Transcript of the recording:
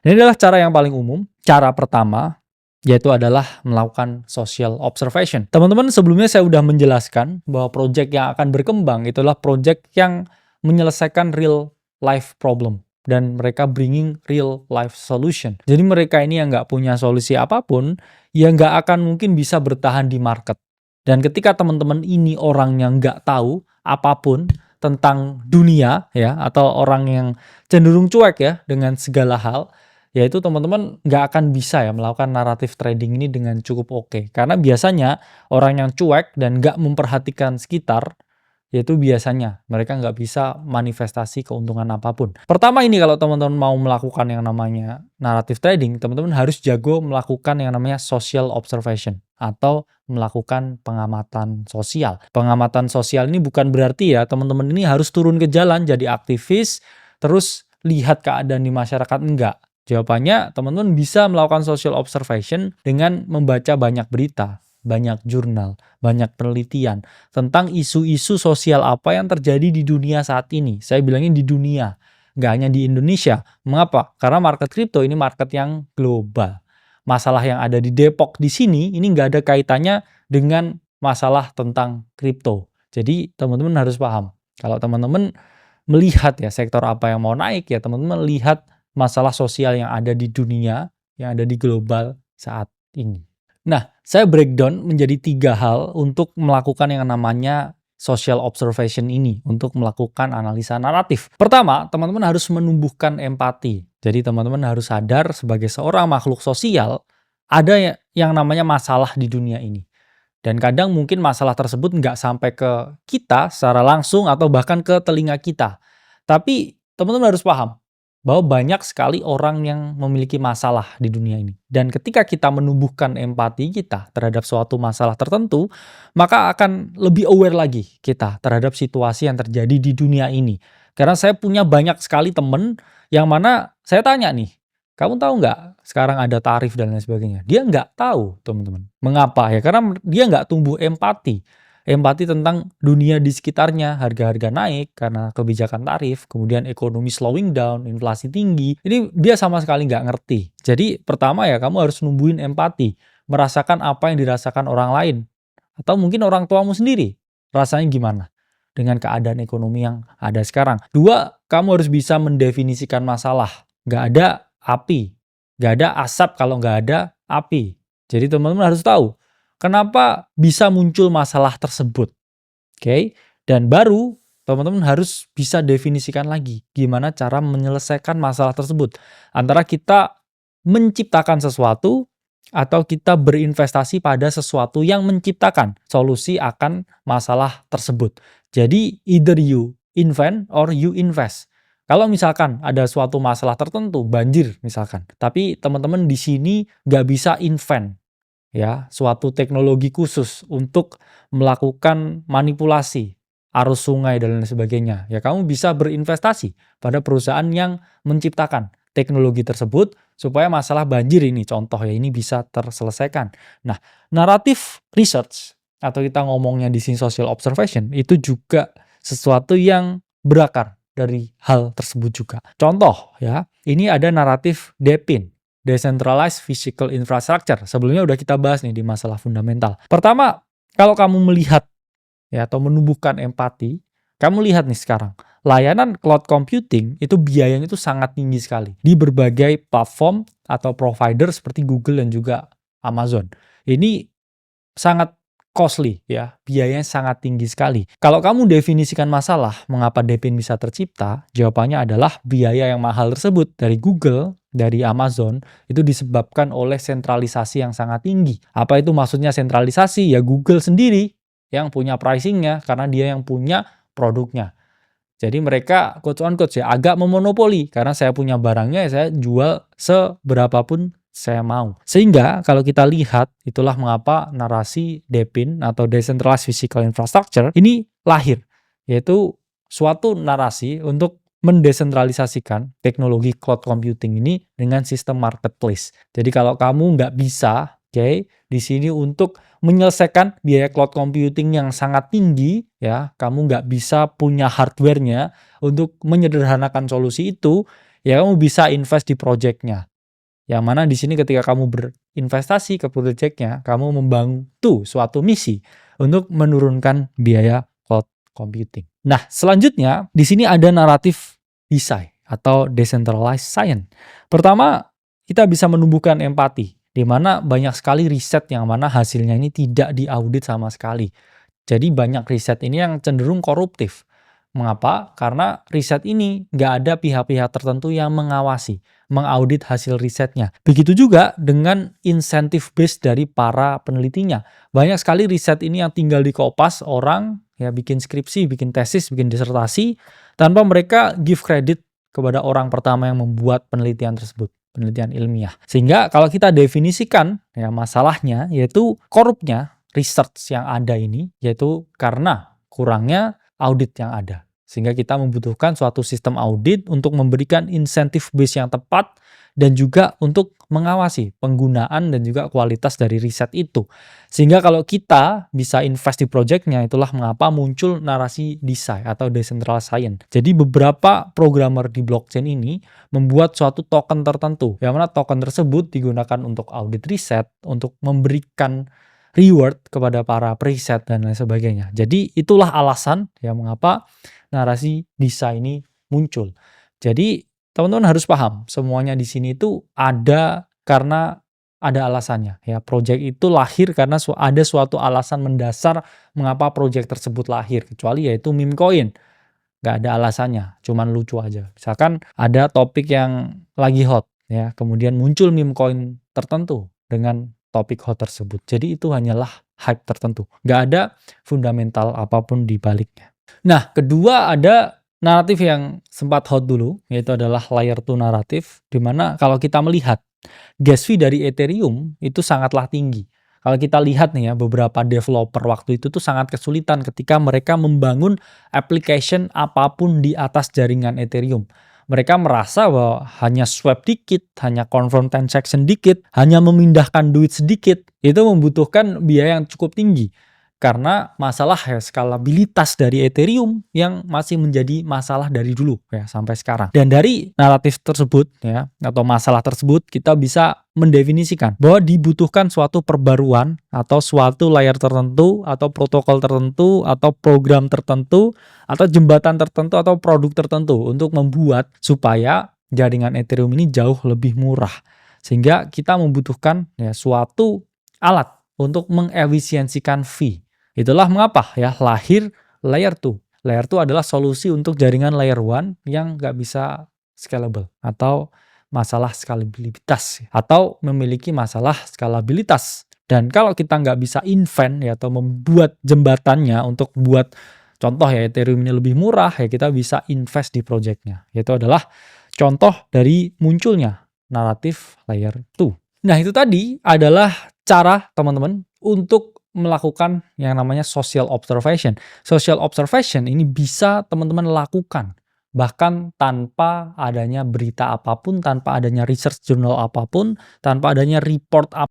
Ini adalah cara yang paling umum. Cara pertama yaitu adalah melakukan social observation. Teman-teman, sebelumnya saya sudah menjelaskan bahwa project yang akan berkembang itulah project yang menyelesaikan real life problem dan mereka bringing real life solution. Jadi mereka ini yang nggak punya solusi apapun, ya nggak akan mungkin bisa bertahan di market. Dan ketika teman-teman ini orang yang nggak tahu apapun tentang dunia ya, atau orang yang cenderung cuek ya dengan segala hal, yaitu teman-teman nggak akan bisa ya melakukan naratif trading ini dengan cukup oke. Karena biasanya orang yang cuek dan nggak memperhatikan sekitar, yaitu biasanya mereka nggak bisa manifestasi keuntungan apapun. Pertama ini kalau teman-teman mau melakukan yang namanya naratif trading, teman-teman harus jago melakukan yang namanya social observation atau melakukan pengamatan sosial. Pengamatan sosial ini bukan berarti ya teman-teman ini harus turun ke jalan jadi aktivis, terus lihat keadaan di masyarakat, enggak. Jawabannya, teman-teman bisa melakukan social observation dengan membaca banyak berita, banyak jurnal, banyak penelitian tentang isu-isu sosial apa yang terjadi di dunia saat ini. Saya bilangin di dunia, nggak hanya di Indonesia. Mengapa? Karena market kripto ini market yang global. Masalah yang ada di Depok di sini, ini nggak ada kaitannya dengan masalah tentang kripto. Jadi teman-teman harus paham. Kalau teman-teman melihat ya sektor apa yang mau naik, ya teman-teman lihat masalah sosial yang ada di dunia, yang ada di global saat ini. Nah, saya breakdown menjadi 3 hal untuk melakukan yang namanya social observation ini, untuk melakukan analisa naratif. Pertama, teman-teman harus menumbuhkan empati. Jadi teman-teman harus sadar sebagai seorang makhluk sosial, ada yang namanya masalah di dunia ini. Dan kadang mungkin masalah tersebut nggak sampai ke kita secara langsung atau bahkan ke telinga kita. Tapi teman-teman harus paham bahwa banyak sekali orang yang memiliki masalah di dunia ini. Dan ketika kita menumbuhkan empati kita terhadap suatu masalah tertentu, maka akan lebih aware lagi kita terhadap situasi yang terjadi di dunia ini. Karena saya punya banyak sekali teman yang mana saya tanya nih, kamu tahu nggak sekarang ada tarif dan lain sebagainya? Dia nggak tahu, teman-teman. Mengapa? Ya karena dia nggak tumbuh empati. Empati tentang dunia di sekitarnya, harga-harga naik karena kebijakan tarif, kemudian ekonomi slowing down, inflasi tinggi. Ini dia sama sekali nggak ngerti. Jadi pertama ya kamu harus numbuhin empati, merasakan apa yang dirasakan orang lain. Atau mungkin orang tuamu sendiri, rasanya gimana dengan keadaan ekonomi yang ada sekarang. Dua, kamu harus bisa mendefinisikan masalah. Nggak ada api, nggak ada asap kalau nggak ada api. Jadi teman-teman harus tahu kenapa bisa muncul masalah tersebut. Oke? Dan baru teman-teman harus bisa definisikan lagi gimana cara menyelesaikan masalah tersebut. Antara kita menciptakan sesuatu atau kita berinvestasi pada sesuatu yang menciptakan solusi akan masalah tersebut. Jadi either you invent or you invest. Kalau misalkan ada suatu masalah tertentu, banjir misalkan, tapi teman-teman di sini nggak bisa invent ya suatu teknologi khusus untuk melakukan manipulasi arus sungai dan lain sebagainya. Ya kamu bisa berinvestasi pada perusahaan yang menciptakan teknologi tersebut supaya masalah banjir ini contoh ya ini bisa terselesaikan. Nah, naratif research atau kita ngomongnya di sini social observation itu juga sesuatu yang berakar dari hal tersebut juga. Contoh ya, ini ada naratif DePIN, Decentralized Physical Infrastructure. Sebelumnya udah kita bahas nih di masalah fundamental. Pertama, kalau kamu melihat ya atau menumbuhkan empati, kamu lihat nih sekarang, layanan cloud computing itu biayanya itu sangat tinggi sekali di berbagai platform atau provider seperti Google dan juga Amazon. Ini sangat costly ya, biayanya sangat tinggi sekali. Kalau kamu definisikan masalah mengapa DePIN bisa tercipta, jawabannya adalah biaya yang mahal tersebut dari Google, dari Amazon, itu disebabkan oleh sentralisasi yang sangat tinggi. Apa itu maksudnya sentralisasi? Ya Google sendiri yang punya pricingnya karena dia yang punya produknya. Jadi mereka quotes on quotes ya agak memonopoli karena saya punya barangnya ya saya jual seberapapun saya mau. Sehingga kalau kita lihat itulah mengapa narasi DePIN atau Decentralized Physical Infrastructure ini lahir. Yaitu suatu narasi untuk mendesentralisasikan teknologi cloud computing ini dengan sistem marketplace. Jadi kalau kamu nggak bisa di sini untuk menyelesaikan biaya cloud computing yang sangat tinggi, ya, kamu nggak bisa punya hardware-nya untuk menyederhanakan solusi itu, ya kamu bisa invest di project-nya. Yang mana di sini ketika kamu berinvestasi ke proyeknya, kamu membantu suatu misi untuk menurunkan biaya cloud computing. Nah, selanjutnya di sini ada naratif DeSci atau Decentralized Science. Pertama, kita bisa menumbuhkan empati, di mana banyak sekali riset yang mana hasilnya ini tidak diaudit sama sekali. Jadi banyak riset ini yang cenderung koruptif. Mengapa? Karena riset ini nggak ada pihak-pihak tertentu yang mengawasi, mengaudit hasil risetnya. Begitu juga dengan insentif base dari para penelitinya. Banyak sekali riset ini yang tinggal dikopas orang, ya bikin skripsi, bikin tesis, bikin disertasi, tanpa mereka give credit kepada orang pertama yang membuat penelitian tersebut, penelitian ilmiah. Sehingga kalau kita definisikan ya masalahnya yaitu korupnya research yang ada ini, yaitu karena kurangnya audit yang ada. Sehingga kita membutuhkan suatu sistem audit untuk memberikan insentif base yang tepat dan juga untuk mengawasi penggunaan dan juga kualitas dari riset itu. Sehingga kalau kita bisa invest di projectnya, itulah mengapa muncul narasi DeSci atau Decentralized Science. Jadi beberapa programmer di blockchain ini membuat suatu token tertentu, yang mana token tersebut digunakan untuk audit riset, untuk memberikan reward kepada para periset dan lain sebagainya. Jadi itulah alasan ya mengapa narasi DeSci ini muncul. Jadi teman-teman harus paham semuanya di sini itu ada karena ada alasannya. Ya, project itu lahir karena ada suatu alasan mendasar mengapa project tersebut lahir. Kecuali yaitu meme coin. Nggak ada alasannya, cuman lucu aja. Misalkan ada topik yang lagi hot, ya, kemudian muncul meme coin tertentu dengan topik hot tersebut. Jadi itu hanyalah hype tertentu. Nggak ada fundamental apapun di baliknya. Nah, kedua ada naratif yang sempat hot dulu, yaitu adalah layer 2 naratif, di mana kalau kita melihat gas fee dari Ethereum itu sangatlah tinggi. Kalau kita lihat nih ya, beberapa developer waktu itu tuh sangat kesulitan ketika mereka membangun application apapun di atas jaringan Ethereum. Mereka merasa bahwa hanya swap dikit, hanya confirm transaction dikit, hanya memindahkan duit sedikit, itu membutuhkan biaya yang cukup tinggi. Karena masalah ya skalabilitas dari Ethereum yang masih menjadi masalah dari dulu ya sampai sekarang. Dan dari naratif tersebut ya atau masalah tersebut kita bisa mendefinisikan bahwa dibutuhkan suatu perbaruan atau suatu layer tertentu atau protokol tertentu atau program tertentu atau jembatan tertentu atau produk tertentu untuk membuat supaya jaringan Ethereum ini jauh lebih murah. Sehingga kita membutuhkan ya suatu alat untuk mengefisiensikan fee. Itulah mengapa ya lahir layer 2. Layer 2 adalah solusi untuk jaringan layer 1 yang nggak bisa scalable atau masalah skalabilitas atau memiliki masalah skalabilitas. Dan kalau kita nggak bisa invent ya atau membuat jembatannya untuk buat contoh ya Ethereum ini lebih murah ya kita bisa invest di projectnya. Itu adalah contoh dari munculnya naratif layer 2. Nah itu tadi adalah cara teman-teman untuk melakukan yang namanya social observation. Social observation ini bisa teman-teman lakukan bahkan tanpa adanya berita apapun, tanpa adanya research journal apapun, tanpa adanya report